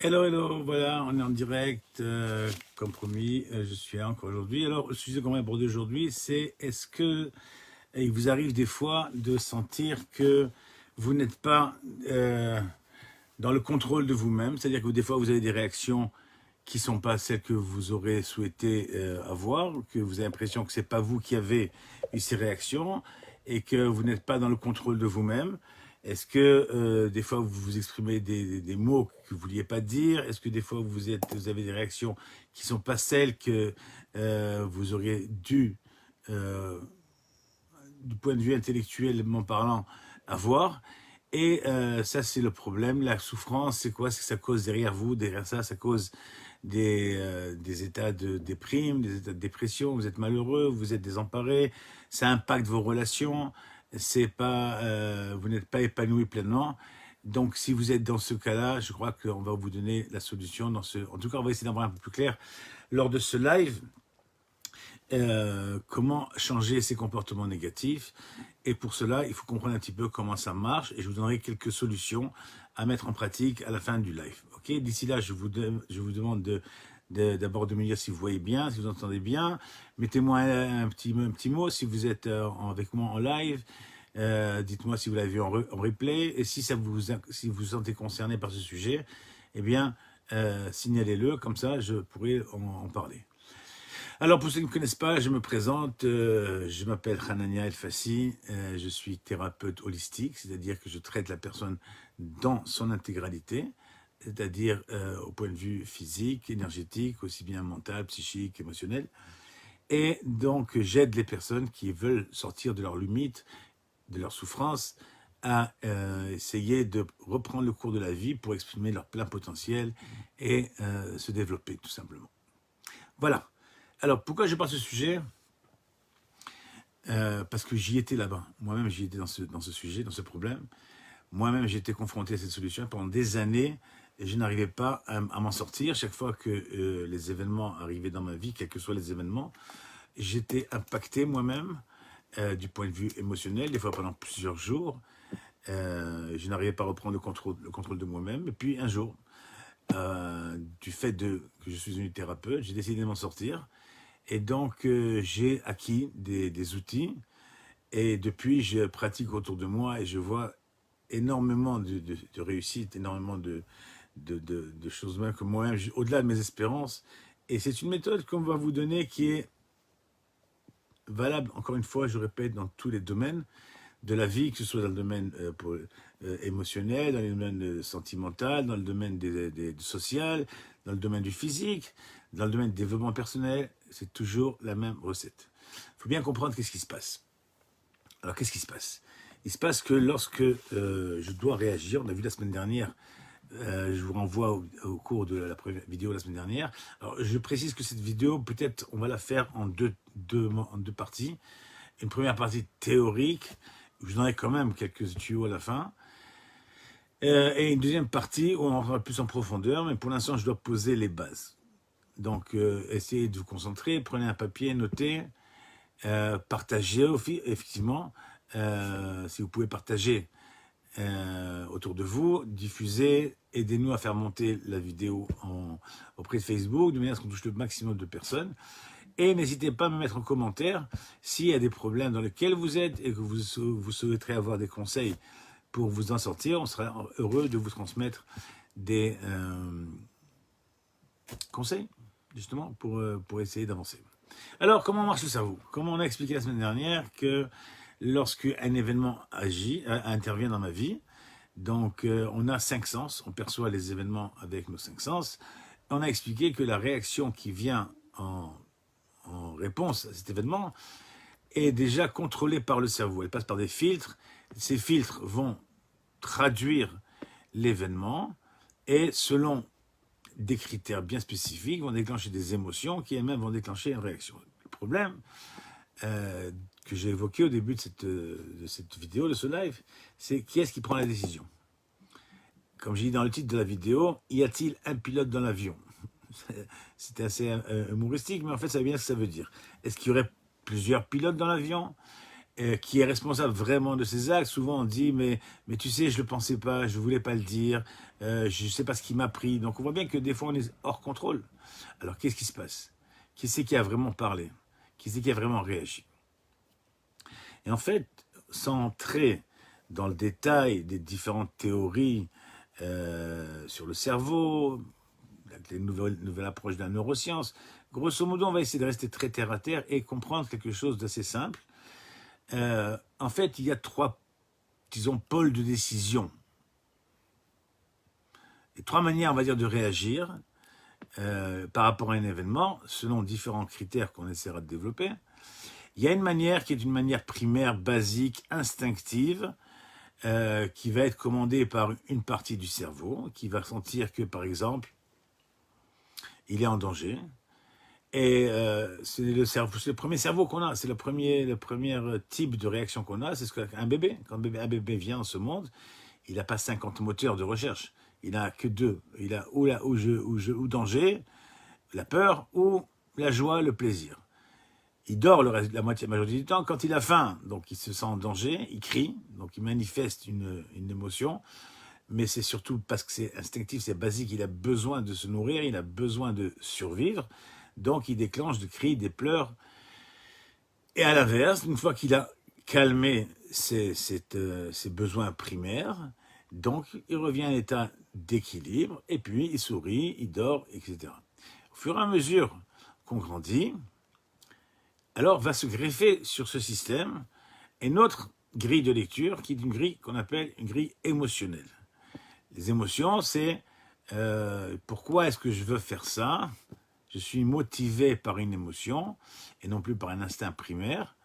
Hello, hello, voilà, on est en direct, comme promis, je suis là encore aujourd'hui. Alors, le sujet qu'on va aborder aujourd'hui, c'est est-ce que il vous arrive des fois de sentir que vous n'êtes pas dans le contrôle de vous-même, c'est-à-dire que des fois vous avez des réactions qui ne sont pas celles que vous aurez souhaité avoir, que vous avez l'impression que ce n'est pas vous qui avez eu ces réactions et que vous n'êtes pas dans le contrôle de vous-même. Est-ce que des fois vous vous exprimez des mots que vous ne vouliez pas dire? Est-ce que des fois vous avez des réactions qui ne sont pas celles que vous auriez dû, du point de vue intellectuellement parlant, avoir? Et ça, c'est le problème. La souffrance, c'est quoi? C'est que ça cause derrière vous, derrière ça, ça cause des états de déprime, des états de dépression. Vous êtes malheureux, vous êtes désemparé. Ça impacte vos relations. C'est pas, vous n'êtes pas épanoui pleinement. Donc, si vous êtes dans ce cas-là, je crois qu'on va vous donner la solution. En tout cas, on va essayer d'avoir un peu plus clair lors de ce live. Comment changer ses comportements négatifs. Et pour cela, il faut comprendre un petit peu comment ça marche. Et je vous donnerai quelques solutions à mettre en pratique à la fin du live. Ok. D'ici là, je vous demande d'abord de me dire si vous voyez bien, si vous entendez bien. Mettez-moi un petit mot si vous êtes avec moi en live. Dites-moi si vous l'avez vu en replay. Et si vous sentez concerné par ce sujet, eh bien, signalez-le. Comme ça, je pourrai en parler. Alors, pour ceux qui ne me connaissent pas, je me présente, je m'appelle Hanania El Fassi, je suis thérapeute holistique, c'est-à-dire que je traite la personne dans son intégralité, c'est-à-dire au point de vue physique, énergétique, aussi bien mental, psychique, émotionnel. Et donc, j'aide les personnes qui veulent sortir de leurs limites, de leurs souffrances, à essayer de reprendre le cours de la vie pour exprimer leur plein potentiel et se développer, tout simplement. Voilà. Alors, pourquoi je parle de ce sujet? Parce que j'y étais là-bas. Moi-même, j'y étais dans ce sujet, dans ce problème. Moi-même, j'ai été confronté à cette solution pendant des années et je n'arrivais pas à m'en sortir. Chaque fois que les événements arrivaient dans ma vie, quels que soient les événements, j'étais impacté moi-même du point de vue émotionnel, des fois pendant plusieurs jours. Je n'arrivais pas à reprendre le contrôle de moi-même. Et puis, un jour, du fait que je suis devenu thérapeute, j'ai décidé de m'en sortir. Et donc, j'ai acquis des outils et depuis, je pratique autour de moi et je vois énormément de réussite, énormément de choses même que moi-même, au-delà de mes espérances. Et c'est une méthode qu'on va vous donner qui est valable, encore une fois, je répète, dans tous les domaines de la vie, que ce soit dans le domaine émotionnel, dans le domaine sentimental, dans le domaine du social, dans le domaine du physique, dans le domaine du développement personnel, c'est toujours la même recette. Il faut bien comprendre qu'est-ce qui se passe. Alors, qu'est-ce qui se passe? Il se passe que lorsque je dois réagir, on a vu la semaine dernière, je vous renvoie au cours de la première vidéo la semaine dernière. Alors, je précise que cette vidéo, peut-être, on va la faire en deux parties. Une première partie théorique, je vous donnerai quand même quelques tuyaux à la fin. Et une deuxième partie où on rentrera plus en profondeur, mais pour l'instant, je dois poser les bases. Donc, essayez de vous concentrer, prenez un papier, notez, partagez effectivement, si vous pouvez partager autour de vous, diffusez, aidez-nous à faire monter la vidéo auprès de Facebook, de manière à ce qu'on touche le maximum de personnes. Et n'hésitez pas à me mettre en commentaire s'il y a des problèmes dans lesquels vous êtes et que vous souhaiterez avoir des conseils pour vous en sortir. On sera heureux de vous transmettre des conseils, justement, pour essayer d'avancer. Alors, comment marche le cerveau? Comme on a expliqué la semaine dernière que lorsque un événement intervient dans ma vie, donc on a 5 sens, on perçoit les événements avec nos 5 sens. On a expliqué que la réaction qui vient en réponse à cet événement est déjà contrôlée par le cerveau. Elle passe par des filtres. Ces filtres vont traduire l'événement et selon des critères bien spécifiques vont déclencher des émotions qui elles-mêmes vont déclencher une réaction. Le problème que j'ai évoqué au début de cette vidéo, de ce live, c'est qui est-ce qui prend la décision? Comme j'ai dit dans le titre de la vidéo, y a-t-il un pilote dans l'avion? C'était assez humoristique, mais en fait, ça veut bien ce que ça veut dire. Est-ce qu'il y aurait plusieurs pilotes dans l'avion? qui est responsable vraiment de ses actes. Souvent on dit mais tu sais, je le pensais pas, je voulais pas le dire, je sais pas ce qui m'a pris. Donc on voit bien que des fois on est hors contrôle. Alors qu'est-ce qui se passe? Qui c'est qui a vraiment parlé? Qui c'est qui a vraiment réagi? Et en fait, sans entrer dans le détail des différentes théories sur le cerveau, les nouvelles approches de la neuroscience, grosso modo, on va essayer de rester très terre à terre et comprendre quelque chose d'assez simple. En fait, il y a trois, disons, pôles de décision. Et trois manières, on va dire, de réagir par rapport à un événement, selon différents critères qu'on essaiera de développer. Il y a une manière qui est une manière primaire, basique, instinctive, qui va être commandée par une partie du cerveau, qui va sentir que, par exemple, il est en danger. Et c'est le premier cerveau qu'on a, c'est le premier type de réaction qu'on a, c'est ce qu'un bébé, quand un bébé vient dans ce monde, il n'a pas 50 moteurs de recherche, il n'a que deux, il a ou danger, la peur, ou la joie, le plaisir. Il dort la majorité du temps, quand il a faim, donc il se sent en danger, il crie, donc il manifeste une émotion, mais c'est surtout parce que c'est instinctif, c'est basique, il a besoin de se nourrir, il a besoin de survivre, donc il déclenche des cris, des pleurs. Et à l'inverse, une fois qu'il a calmé ses besoins primaires, donc il revient à un état d'équilibre, et puis il sourit, il dort, etc. Au fur et à mesure qu'on grandit, alors va se greffer sur ce système une autre grille de lecture, qui est une grille qu'on appelle une grille émotionnelle. Les émotions, c'est pourquoi est-ce que je veux faire ça? Je suis motivé par une émotion et non plus par un instinct primaire.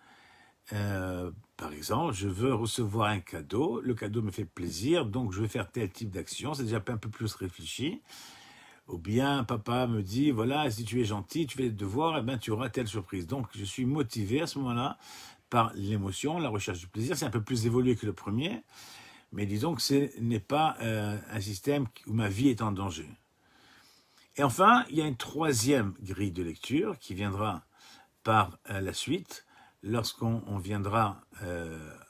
Par exemple, je veux recevoir un cadeau, le cadeau me fait plaisir, donc je vais faire tel type d'action, c'est déjà un peu plus réfléchi. Ou bien papa me dit, voilà, si tu es gentil, tu fais les devoirs, et bien tu auras telle surprise. Donc je suis motivé à ce moment-là par l'émotion, la recherche du plaisir. C'est un peu plus évolué que le premier, mais disons que ce n'est pas un système où ma vie est en danger. Et enfin, il y a une troisième grille de lecture qui viendra par la suite, lorsqu'on viendra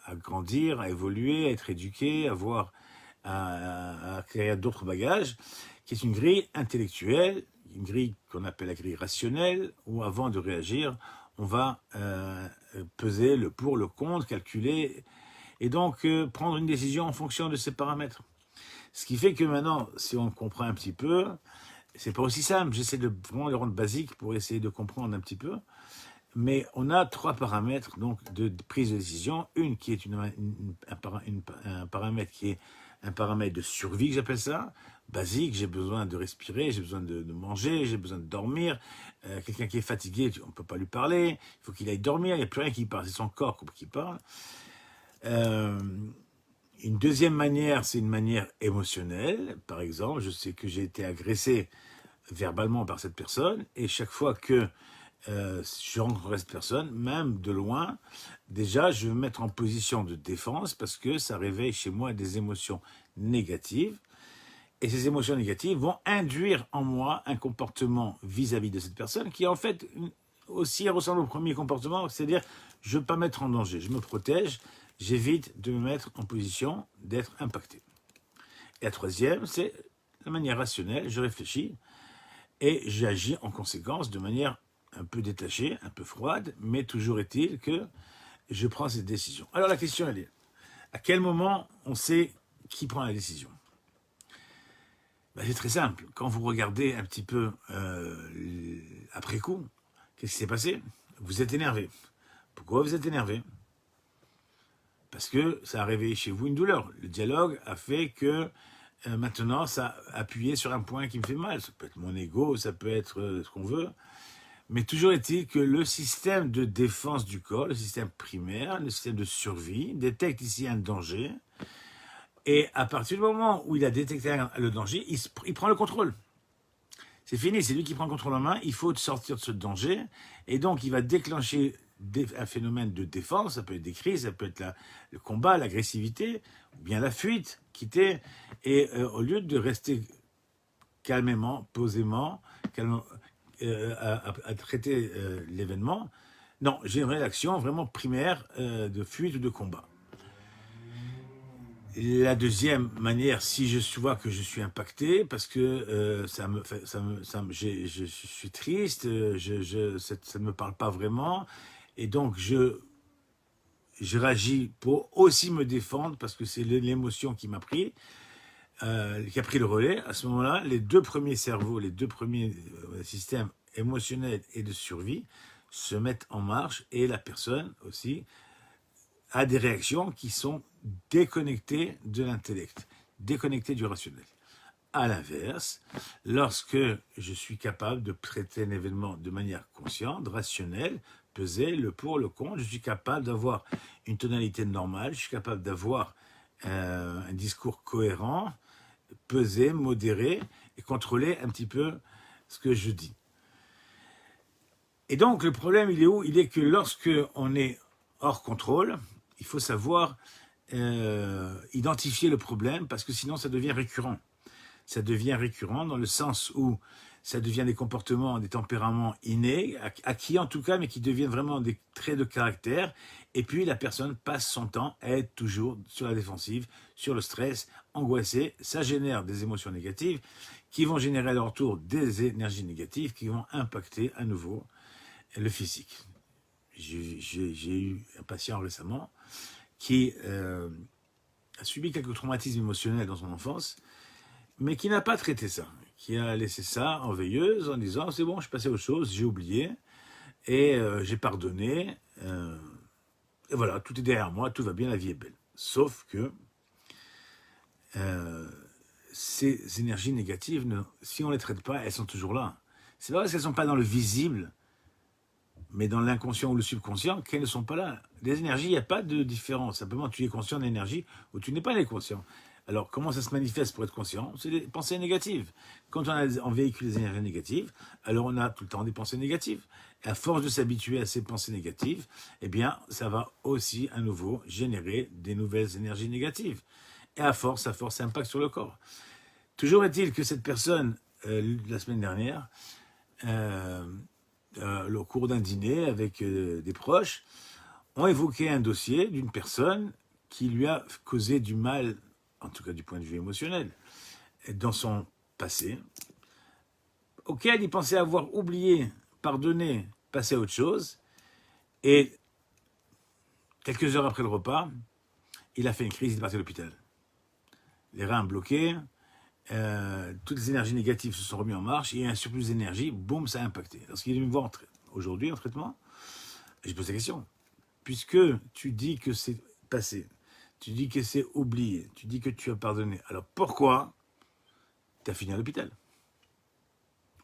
à grandir, à évoluer, à être éduqué, à acquérir d'autres bagages, qui est une grille intellectuelle, une grille qu'on appelle la grille rationnelle, où avant de réagir, on va peser le pour, le contre, calculer, et donc prendre une décision en fonction de ces paramètres. Ce qui fait que maintenant, si on comprend un petit peu, c'est pas aussi simple, j'essaie de vraiment le rendre basique pour essayer de comprendre un petit peu, mais on a trois paramètres donc de prise de décision. Une qui est un paramètre qui est un paramètre de survie, que j'appelle ça, basique, j'ai besoin de respirer, j'ai besoin de manger, j'ai besoin de dormir. Quelqu'un qui est fatigué, on ne peut pas lui parler, il faut qu'il aille dormir, il n'y a plus rien qui parle, c'est son corps qui parle. Une deuxième manière, c'est une manière émotionnelle. Par exemple, je sais que j'ai été agressé verbalement par cette personne, et chaque fois que je rencontrerai cette personne, même de loin, déjà, je vais me mettre en position de défense parce que ça réveille chez moi des émotions négatives. Et ces émotions négatives vont induire en moi un comportement vis-à-vis de cette personne qui, en fait, aussi ressemble au premier comportement, c'est-à-dire, je ne veux pas mettre en danger, je me protège, j'évite de me mettre en position d'être impacté. Et la troisième, c'est la manière rationnelle, je réfléchis et j'agis en conséquence de manière un peu détachée, un peu froide, mais toujours est-il que je prends cette décision. Alors la question, elle est, à quel moment on sait qui prend la décision? C'est très simple. Quand vous regardez un petit peu après coup, qu'est-ce qui s'est passé? Vous êtes énervé. Pourquoi vous êtes énervé? Parce que ça a réveillé chez vous une douleur. Le dialogue a fait que maintenant, ça a appuyé sur un point qui me fait mal. Ça peut être mon ego, ça peut être ce qu'on veut. Mais toujours est-il que le système de défense du corps, le système primaire, le système de survie, détecte ici un danger. Et à partir du moment où il a détecté le danger, il prend le contrôle. C'est fini, c'est lui qui prend le contrôle en main. Il faut sortir de ce danger. Et donc, il va déclencher un phénomène de défense. Ça peut être des crises, ça peut être le combat, l'agressivité, ou bien la fuite, quitter. Et au lieu de rester calmement, posément, à traiter l'événement, Non, j'ai une réaction vraiment primaire de fuite ou de combat. La deuxième manière, si je vois que je suis impacté, parce que je suis triste, ça ne me parle pas vraiment, et donc je réagis pour aussi me défendre, parce que c'est l'émotion qui m'a pris, qui a pris le relais. À ce moment-là, les deux premiers cerveaux, les deux premiers systèmes émotionnels et de survie se mettent en marche, et la personne aussi a des réactions qui sont déconnectées de l'intellect, déconnectées du rationnel. À l'inverse, lorsque je suis capable de traiter un événement de manière consciente, rationnelle, peser le pour, le contre, je suis capable d'avoir une tonalité normale, je suis capable d'avoir un discours cohérent, pesé, modéré et contrôler un petit peu ce que je dis. Et donc le problème, il est où? Il est que lorsque on est hors contrôle, il faut savoir identifier le problème, parce que sinon ça devient récurrent. Ça devient récurrent dans le sens où ça devient des comportements, des tempéraments innés, acquis en tout cas, mais qui deviennent vraiment des traits de caractère. Et puis la personne passe son temps à être toujours sur la défensive, sur le stress, angoissée. Ça génère des émotions négatives qui vont générer à leur tour des énergies négatives qui vont impacter à nouveau le physique. J'ai eu un patient récemment qui a subi quelques traumatismes émotionnels dans son enfance, mais qui n'a pas traité ça, qui a laissé ça en veilleuse en disant c'est bon, je suis passé à autre chose, j'ai oublié, et j'ai pardonné, et voilà, tout est derrière moi, tout va bien, la vie est belle. Sauf que ces énergies négatives, si on ne les traite pas, elles sont toujours là. C'est pas parce qu'elles ne sont pas dans le visible, mais dans l'inconscient ou le subconscient, qu'elles ne sont pas là. Les énergies, il n'y a pas de différence. Simplement, tu es conscient d'énergie ou tu n'es pas conscient. Alors, comment ça se manifeste pour être conscient? C'est des pensées négatives. Quand on véhicule des énergies négatives, alors on a tout le temps des pensées négatives. Et à force de s'habituer à ces pensées négatives, eh bien, ça va aussi, à nouveau, générer des nouvelles énergies négatives. Et à force, ça impacte sur le corps. Toujours est-il que cette personne, la semaine dernière, au cours d'un dîner avec des proches, ont évoqué un dossier d'une personne qui lui a causé du mal, en tout cas du point de vue émotionnel, dans son passé, auquel il pensait avoir oublié, pardonné, passé à autre chose, et quelques heures après le repas, il a fait une crise, il est parti à l'hôpital. Les reins bloqués, toutes les énergies négatives se sont remises en marche, et un surplus d'énergie, boum, ça a impacté. Lorsqu'il est venu me voir aujourd'hui en traitement, j'ai posé la question. Puisque tu dis que c'est passé, tu dis que c'est oublié, tu dis que tu as pardonné, alors pourquoi tu as fini à l'hôpital?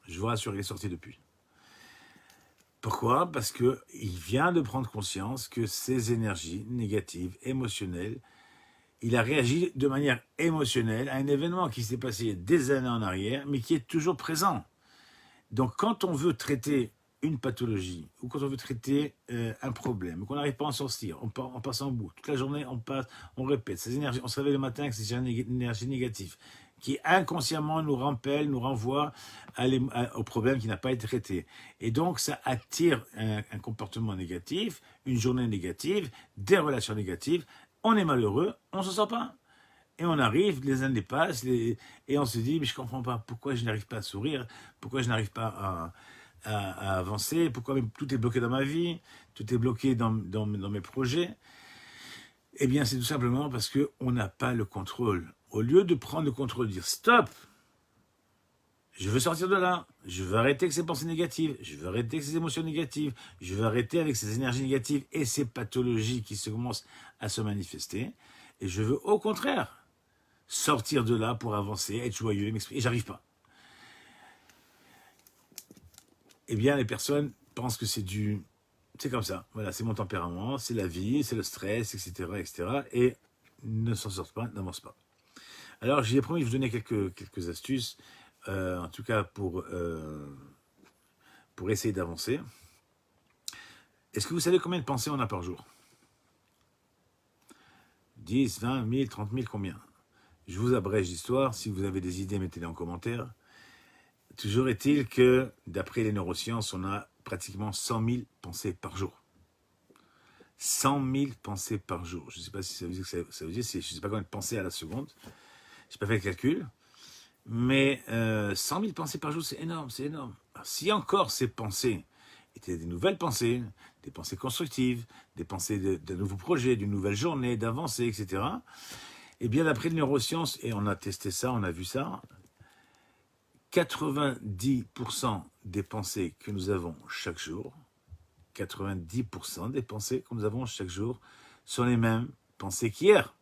Je vous rassure, il est sorti depuis. Pourquoi? Parce qu'il vient de prendre conscience que ces énergies négatives, émotionnelles, il a réagi de manière émotionnelle à un événement qui s'est passé des années en arrière, mais qui est toujours présent. Donc quand on veut traiter une pathologie, ou quand on veut traiter un problème, qu'on n'arrive pas à en sortir, on passe en bout, toute la journée on répète, ces énergies, on se réveille le matin avec ces énergies négatives, qui inconsciemment nous rappellent, nous renvoient au problème qui n'a pas été traité. Et donc ça attire un comportement négatif, une journée négative, des relations négatives, on est malheureux, on ne se sent pas. Et on arrive, les années passent, et on se dit, mais je ne comprends pas, pourquoi je n'arrive pas à sourire, pourquoi je n'arrive pas à avancer, pourquoi tout est bloqué dans ma vie, tout est bloqué dans mes projets. Eh bien, c'est tout simplement parce qu'on n'a pas le contrôle. Au lieu de prendre le contrôle, de dire stop, je veux sortir de là, je veux arrêter avec ces pensées négatives, je veux arrêter avec ces émotions négatives, je veux arrêter avec ces énergies négatives et ces pathologies qui commencent à se manifester, et je veux au contraire sortir de là pour avancer, être joyeux, m'exprimer, et j'arrive pas. Eh bien, les personnes pensent que c'est comme ça, voilà, c'est mon tempérament, c'est la vie, c'est le stress, etc., etc., et ne s'en sortent pas, n'avancent pas. Alors, j'ai promis de vous donner quelques astuces, en tout cas pour essayer d'avancer. Est-ce que vous savez combien de pensées on a par jour? 10, 20 000, 30 000, combien? Je vous abrège l'histoire. Si vous avez des idées, mettez-les en commentaire. Toujours est-il que, d'après les neurosciences, on a pratiquement 100 000 pensées par jour. 100 000 pensées par jour. Je ne sais pas si ça veut dire que ça veut dire, je ne sais pas combien de pensées à la seconde. Je n'ai pas fait le calcul. Mais 100 000 pensées par jour, c'est énorme, c'est énorme. Alors, si encore ces pensées étaient des nouvelles pensées, des pensées constructives, des pensées d'un nouveau projet, d'une nouvelle journée, d'avancer, etc., eh bien, d'après les neurosciences, et on a testé ça, on a vu ça, 90% des pensées que nous avons chaque jour, 90% des pensées que nous avons chaque jour sont les mêmes pensées qu'hier.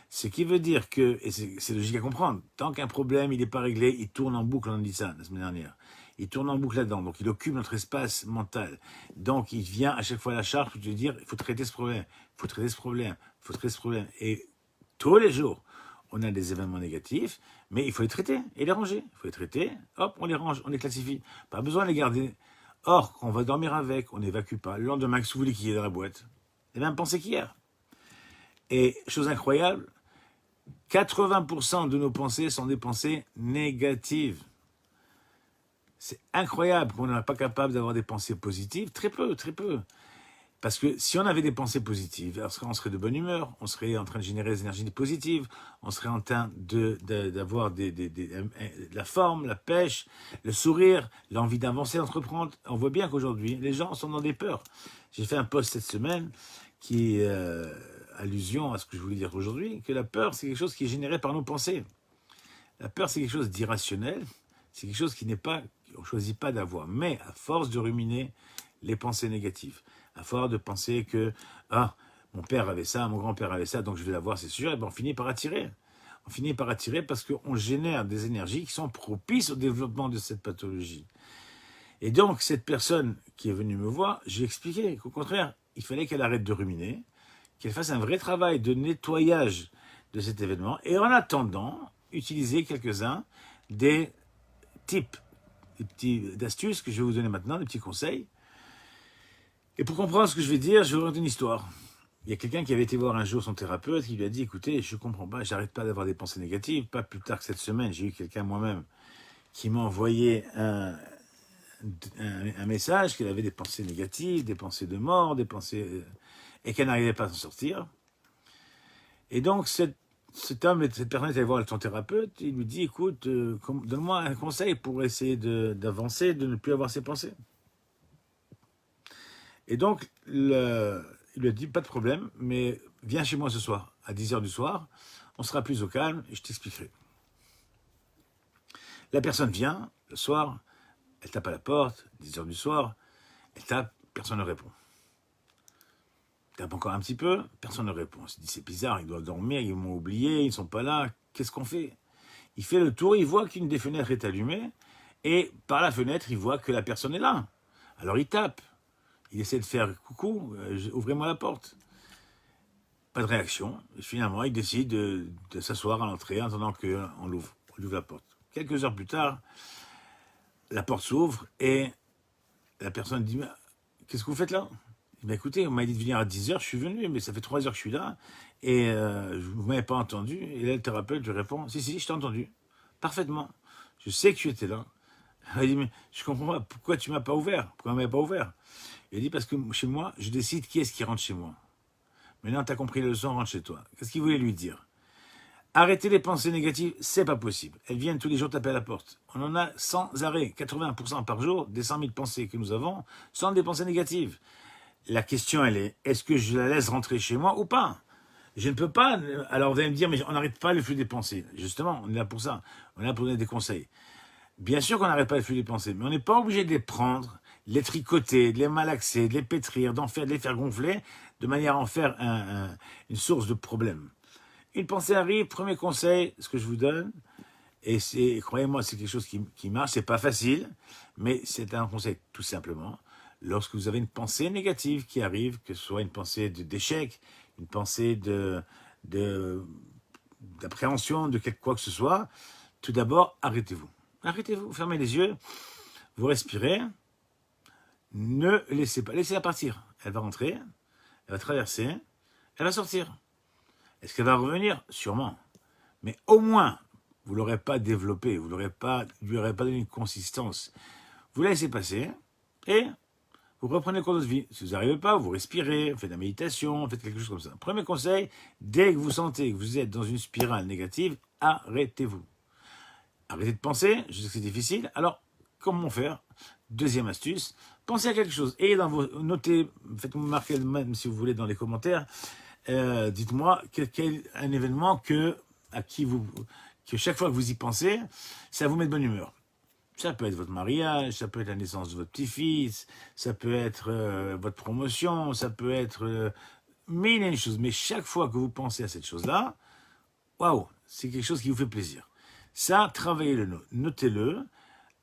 Ce qui veut dire que, et c'est logique à comprendre, tant qu'un problème il n'est pas réglé, il tourne en boucle, on a dit ça la semaine dernière. Il tourne en boucle là-dedans, donc il occupe notre espace mental. Donc il vient à chaque fois à la charge pour te dire, il faut traiter ce problème, il faut traiter ce problème, il faut traiter ce problème. Et tous les jours, on a des événements négatifs, mais il faut les traiter et les ranger. Il faut les traiter, hop, on les range, on les classifie. Pas besoin de les garder. Or, quand on va dormir avec, on n'évacue pas. Le lendemain, que vous voulez qu'il y ait dans la boîte, les mêmes pensées qu'hier. Et chose incroyable, 80% de nos pensées sont des pensées négatives. C'est incroyable qu'on n'est pas capable d'avoir des pensées positives. Très peu, très peu. Parce que si on avait des pensées positives, on serait de bonne humeur, on serait en train de générer des énergies positives, on serait en train d'avoir de la forme, la pêche, le sourire, l'envie d'avancer, d'entreprendre. On voit bien qu'aujourd'hui, les gens sont dans des peurs. J'ai fait un post cette semaine qui allusion à ce que je voulais dire aujourd'hui, que la peur, c'est quelque chose qui est généré par nos pensées. La peur, c'est quelque chose d'irrationnel, c'est quelque chose qu'on ne choisit pas d'avoir. Mais à force de ruminer les pensées négatives, à force de penser que mon père avait ça, mon grand-père avait ça, donc je vais l'avoir, c'est sûr, et ben on finit par attirer. On finit par attirer parce qu'on génère des énergies qui sont propices au développement de cette pathologie. Et donc, cette personne qui est venue me voir, j'ai expliqué qu'au contraire, il fallait qu'elle arrête de ruminer, qu'elle fasse un vrai travail de nettoyage de cet événement, et en attendant, utiliser quelques-uns des types, d'astuces que je vais vous donner maintenant, des petits conseils. Et pour comprendre ce que je vais dire, je vais vous raconter une histoire. Il y a quelqu'un qui avait été voir un jour son thérapeute, qui lui a dit, écoutez, je ne comprends pas, j'arrête pas d'avoir des pensées négatives. Pas plus tard que cette semaine, j'ai eu quelqu'un moi-même qui m'a envoyé un message qu'elle avait des pensées négatives, des pensées de mort, des pensées et qu'elle n'arrivait pas à s'en sortir. Et donc, cet homme, cette personne est allée voir son thérapeute, il lui dit, écoute, donne-moi un conseil pour essayer d'avancer, de ne plus avoir ces pensées. Et donc, il lui a dit, pas de problème, mais viens chez moi ce soir, à 10h du soir, on sera plus au calme et je t'expliquerai. La personne vient, le soir, elle tape à la porte, 10h du soir, elle tape, personne ne répond. Tape encore un petit peu, personne ne répond. On se dit, c'est bizarre, ils doivent dormir, ils m'ont oublié, ils ne sont pas là, qu'est-ce qu'on fait? Il fait le tour, il voit qu'une des fenêtres est allumée, et par la fenêtre, il voit que la personne est là. Alors il tape, il essaie de faire « coucou, ouvrez-moi la porte ». Pas de réaction, et finalement, il décide de s'asseoir à l'entrée en attendant qu'on l'ouvre, on ouvre la porte. Quelques heures plus tard, la porte s'ouvre, et la personne dit « qu'est-ce que vous faites là ?» Il dit, écoutez, on m'a dit de venir à 10h, je suis venu, mais ça fait 3 heures que je suis là, et vous ne m'avez pas entendu. Et là, le thérapeute lui répond, si, je t'ai entendu, parfaitement, je sais que tu étais là. Il dit, mais je comprends pas, pourquoi tu m'as pas ouvert? Pourquoi on m'avait pas ouvert? Il dit, parce que chez moi, je décide qui est-ce qui rentre chez moi. Maintenant, tu as compris la leçon, rentre chez toi. Qu'est-ce qu'il voulait lui dire? Arrêter les pensées négatives, c'est pas possible. Elles viennent tous les jours taper à la porte. On en a sans arrêt, 80% par jour, des 100 000 pensées que nous avons sont des pensées négatives. La question, elle est, est-ce que je la laisse rentrer chez moi ou pas? Je ne peux pas. Alors, vous allez me dire, mais on n'arrête pas le flux des pensées. Justement, on est là pour ça. On est là pour donner des conseils. Bien sûr qu'on n'arrête pas le flux des pensées, mais on n'est pas obligé de les prendre, de les tricoter, de les malaxer, de les pétrir, de les faire gonfler, de manière à en faire une source de problème. Une pensée arrive, premier conseil, ce que je vous donne, et croyez-moi, c'est quelque chose qui marche, c'est pas facile, mais c'est un conseil tout simplement. Lorsque vous avez une pensée négative qui arrive, que ce soit une pensée d'échec, une pensée d'appréhension, de quoi que ce soit, tout d'abord, arrêtez-vous. Arrêtez-vous, fermez les yeux, vous respirez, ne laissez pas, laissez-la partir. Elle va rentrer, elle va traverser, elle va sortir. Est-ce qu'elle va revenir? Sûrement. Mais au moins, vous ne l'aurez pas développé, vous ne lui aurez pas donné une consistance. Vous la laissez passer et vous reprenez le cours de votre vie. Si vous n'arrivez pas, vous respirez, vous faites de la méditation, vous faites quelque chose comme ça. Premier conseil, dès que vous sentez que vous êtes dans une spirale négative, arrêtez-vous. Arrêtez de penser, je sais que c'est difficile, alors comment faire? Deuxième astuce, pensez à quelque chose. Et dans vos notez, faites-moi marquer même si vous voulez dans les commentaires, dites-moi un événement que chaque fois que vous y pensez, ça vous met de bonne humeur. Ça peut être votre mariage, ça peut être la naissance de votre petit-fils, ça peut être votre promotion, ça peut être mille et une choses. Mais chaque fois que vous pensez à cette chose-là, waouh, c'est quelque chose qui vous fait plaisir. Ça, travaillez-le, notez-le,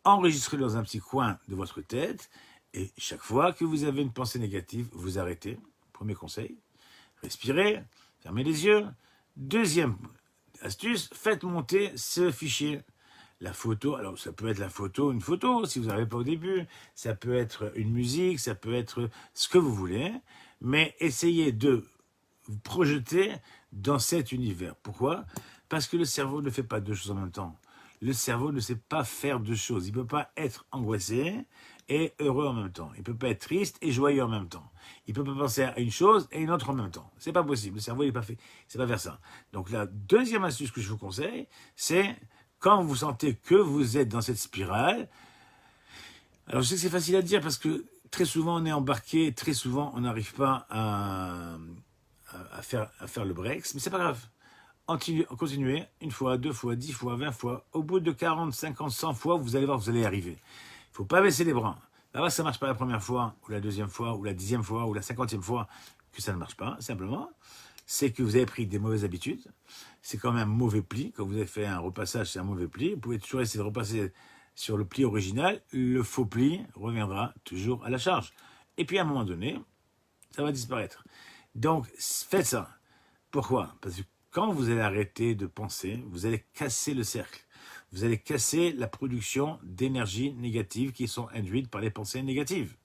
enregistrez-le dans un petit coin de votre tête, et chaque fois que vous avez une pensée négative, vous arrêtez. Premier conseil, respirez, fermez les yeux. Deuxième astuce, faites monter ce fichier. La photo, alors ça peut être une photo, si vous n'arrivez pas au début, ça peut être une musique, ça peut être ce que vous voulez, mais essayez de vous projeter dans cet univers. Pourquoi? Parce que le cerveau ne fait pas deux choses en même temps. Le cerveau ne sait pas faire deux choses. Il ne peut pas être angoissé et heureux en même temps. Il ne peut pas être triste et joyeux en même temps. Il ne peut pas penser à une chose et une autre en même temps. C'est pas possible. Le cerveau, il n'est pas fait. C'est pas faire ça. Donc la deuxième astuce que je vous conseille, c'est quand vous sentez que vous êtes dans cette spirale. Alors je sais que c'est facile à dire parce que très souvent on est embarqué, très souvent on n'arrive pas à faire le break, mais c'est pas grave. Continuez, une fois, deux fois, 10 fois, 20 fois. Au bout de 40, 50, 100 fois, vous allez voir, vous allez y arriver. Il ne faut pas baisser les bras. Là-bas, ça ne marche pas la première fois, ou la deuxième fois, ou la 10e fois, ou la 50e fois, que ça ne marche pas, simplement. C'est que vous avez pris des mauvaises habitudes. C'est quand même un mauvais pli. Quand vous avez fait un repassage, c'est un mauvais pli. Vous pouvez toujours essayer de repasser sur le pli original. Le faux pli reviendra toujours à la charge. Et puis, à un moment donné, ça va disparaître. Donc, faites ça. Pourquoi? Parce que quand vous allez arrêter de penser, vous allez casser le cercle. Vous allez casser la production d'énergie négative qui sont induites par les pensées négatives.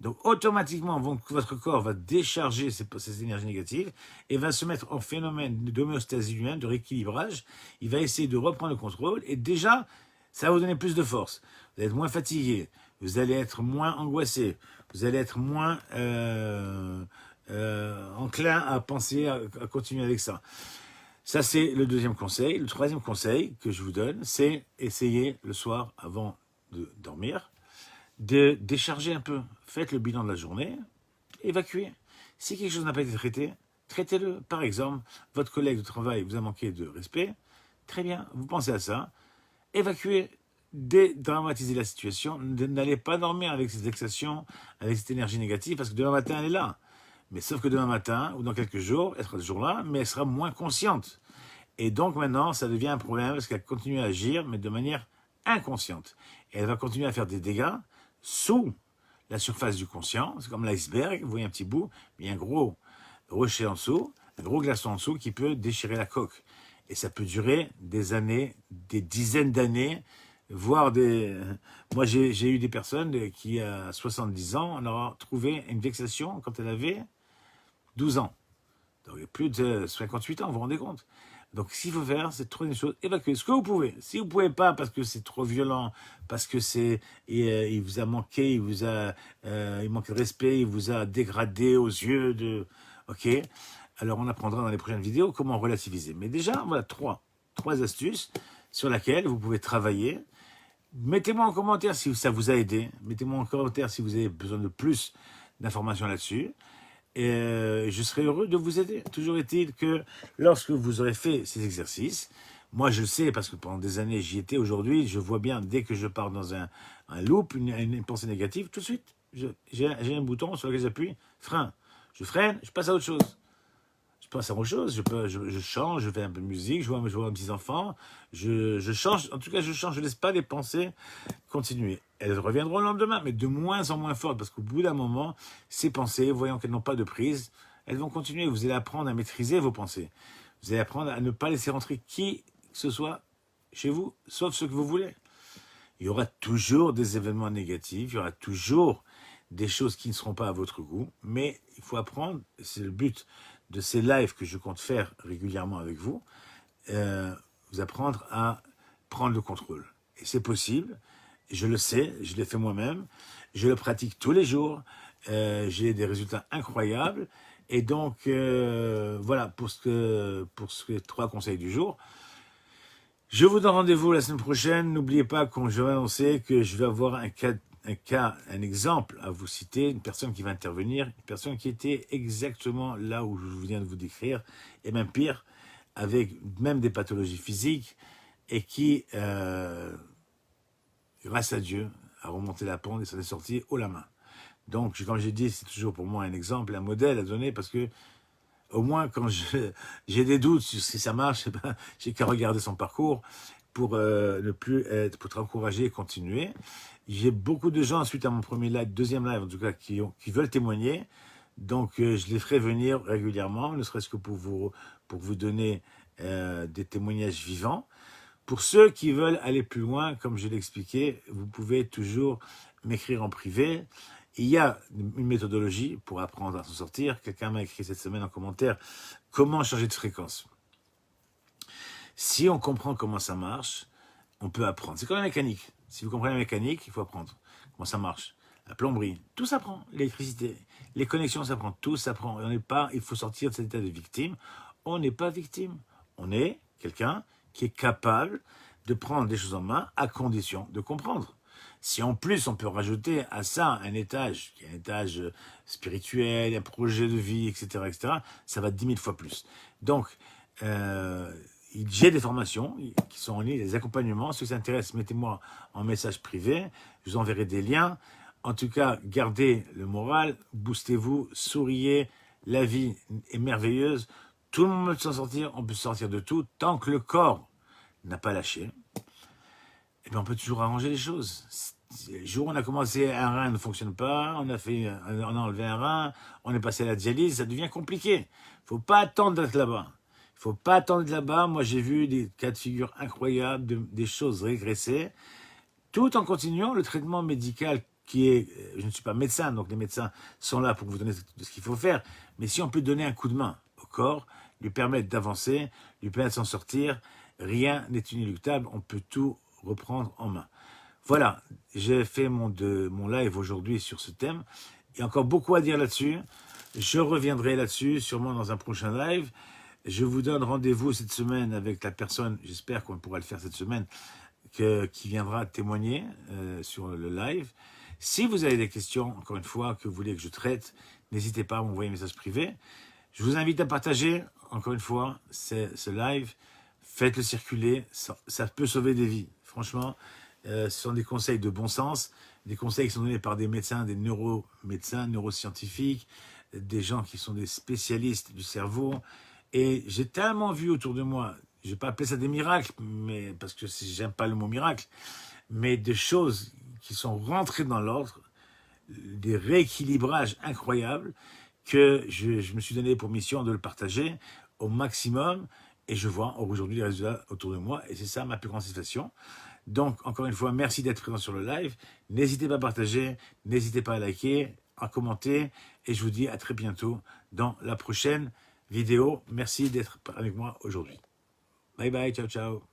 Donc, automatiquement, votre corps va décharger ces énergies négatives et va se mettre en phénomène d'homéostasie lui-même, de rééquilibrage. Il va essayer de reprendre le contrôle et déjà, ça va vous donner plus de force. Vous allez être moins fatigué, vous allez être moins angoissé, vous allez être moins enclin à penser, à continuer avec ça. Ça, c'est le deuxième conseil. Le troisième conseil que je vous donne, c'est essayer le soir, avant de dormir, de décharger un peu. Faites le bilan de la journée, évacuez. Si quelque chose n'a pas été traité, traitez-le. Par exemple, votre collègue de travail vous a manqué de respect, très bien, vous pensez à ça, évacuez, dédramatisez la situation, n'allez pas dormir avec cette vexation, avec cette énergie négative, parce que demain matin, elle est là. Mais sauf que demain matin, ou dans quelques jours, elle sera toujours là, mais elle sera moins consciente. Et donc maintenant, ça devient un problème, parce qu'elle continue à agir, mais de manière inconsciente. Et elle va continuer à faire des dégâts sous la surface du conscient. C'est comme l'iceberg, vous voyez un petit bout, mais il y a un gros rocher en dessous, un gros glaçon en dessous qui peut déchirer la coque. Et ça peut durer des années, des dizaines d'années, voire des... Moi, j'ai eu des personnes qui, à 70 ans, on leur a trouvé une vexation quand elle avait 12 ans. Donc, plus de 58 ans, vous vous rendez compte? Donc, ce qu'il faut faire, c'est de trouver une chose, évacuer ce que vous pouvez. Si vous ne pouvez pas parce que c'est trop violent, parce que il vous a manqué, il manque de respect, il vous a dégradé aux yeux de... Ok. Alors, on apprendra dans les prochaines vidéos comment relativiser. Mais déjà, voilà trois astuces sur lesquelles vous pouvez travailler. Mettez-moi en commentaire si ça vous a aidé. Mettez-moi en commentaire si vous avez besoin de plus d'informations là-dessus. Et je serai heureux de vous aider. Toujours est-il que lorsque vous aurez fait ces exercices, moi je sais, parce que pendant des années j'y étais, aujourd'hui je vois bien, dès que je pars dans un loop, une pensée négative, tout de suite, j'ai un bouton sur lequel j'appuie, frein. Je freine, je passe à autre chose. Je passe à autre chose, je change, je fais un peu de musique, je vois mes petits-enfants, je change, en tout cas je change, je ne laisse pas les pensées continuer. Elles reviendront le lendemain, mais de moins en moins fortes, parce qu'au bout d'un moment, ces pensées, voyant qu'elles n'ont pas de prise, elles vont continuer. Vous allez apprendre à maîtriser vos pensées. Vous allez apprendre à ne pas laisser rentrer qui que ce soit chez vous, sauf ce que vous voulez. Il y aura toujours des événements négatifs, il y aura toujours des choses qui ne seront pas à votre goût, mais il faut apprendre, c'est le but de ces lives que je compte faire régulièrement avec vous, vous apprendre à prendre le contrôle. Et c'est possible, Je le sais, je l'ai fait moi-même. Je le pratique tous les jours. J'ai des résultats incroyables. Et donc, voilà, pour ce 3 conseils du jour. Je vous donne rendez-vous la semaine prochaine. N'oubliez pas, quand je vais annoncer que je vais avoir un exemple à vous citer, une personne qui va intervenir, une personne qui était exactement là où je viens de vous décrire, et même pire, avec même des pathologies physiques, et qui, grâce à Dieu, a remonté la pente et s'en est sorti haut la main. Donc, comme j'ai dit, c'est toujours pour moi un exemple, un modèle à donner, parce que au moins, quand j'ai des doutes sur si ça marche, eh ben, j'ai qu'à regarder son parcours pour ne plus être, pour être encouragé et continuer. J'ai beaucoup de gens, suite à mon premier live, deuxième live en tout cas, qui veulent témoigner. Donc, je les ferai venir régulièrement, ne serait-ce que pour vous donner des témoignages vivants. Pour ceux qui veulent aller plus loin, comme je l'ai expliqué, vous pouvez toujours m'écrire en privé. Il y a une méthodologie pour apprendre à s'en sortir. Quelqu'un m'a écrit cette semaine en commentaire comment changer de fréquence. Si on comprend comment ça marche, on peut apprendre. C'est comme la mécanique. Si vous comprenez la mécanique, il faut apprendre comment ça marche. La plomberie, tout s'apprend. L'électricité, les connexions s'apprend, tout s'apprend. Il faut sortir de cet état de victime. On n'est pas victime. On est quelqu'un qui est capable de prendre des choses en main à condition de comprendre. Si en plus on peut rajouter à ça un étage spirituel, un projet de vie, etc., ça va 10 000 fois plus. Donc, j'ai des formations qui sont en ligne, des accompagnements. Si ça intéresse, mettez-moi en message privé. Je vous enverrai des liens. En tout cas, gardez le moral, boostez-vous, souriez. La vie est merveilleuse. Tout le monde peut s'en sortir. On peut sortir de tout tant que le corps n'a pas lâché. Eh bien, on peut toujours arranger les choses. Le jour où on a commencé, un rein ne fonctionne pas, on a enlevé un rein, on est passé à la dialyse, ça devient compliqué. Il ne faut pas attendre d'être là-bas. Il ne faut pas attendre d'être là-bas. Moi, j'ai vu des cas de figure incroyables, des choses régresser, tout en continuant le traitement médical qui est... Je ne suis pas médecin, donc les médecins sont là pour vous donner ce qu'il faut faire. Mais si on peut donner un coup de main au corps, lui permettre d'avancer, lui permettre de s'en sortir, rien n'est inéluctable, on peut tout reprendre en main. Voilà, j'ai fait mon live aujourd'hui sur ce thème. Il y a encore beaucoup à dire là-dessus. Je reviendrai là-dessus, sûrement dans un prochain live. Je vous donne rendez-vous cette semaine avec la personne, j'espère qu'on pourra le faire cette semaine, qui viendra témoigner sur le live. Si vous avez des questions, encore une fois, que vous voulez que je traite, n'hésitez pas à m'envoyer un message privé. Je vous invite à partager, encore une fois, ce live. Faites-le circuler, ça peut sauver des vies. Franchement, ce sont des conseils de bon sens, des conseils qui sont donnés par des médecins, des neuromédecins, neuroscientifiques, des gens qui sont des spécialistes du cerveau. Et j'ai tellement vu autour de moi, je ne vais pas appeler ça des miracles, mais parce que j'aime pas le mot miracle, mais des choses qui sont rentrées dans l'ordre, des rééquilibrages incroyables que je me suis donné pour mission de le partager au maximum. Et je vois aujourd'hui les résultats autour de moi. Et c'est ça ma plus grande satisfaction. Donc, encore une fois, merci d'être présent sur le live. N'hésitez pas à partager, n'hésitez pas à liker, à commenter. Et je vous dis à très bientôt dans la prochaine vidéo. Merci d'être avec moi aujourd'hui. Bye bye, ciao, ciao.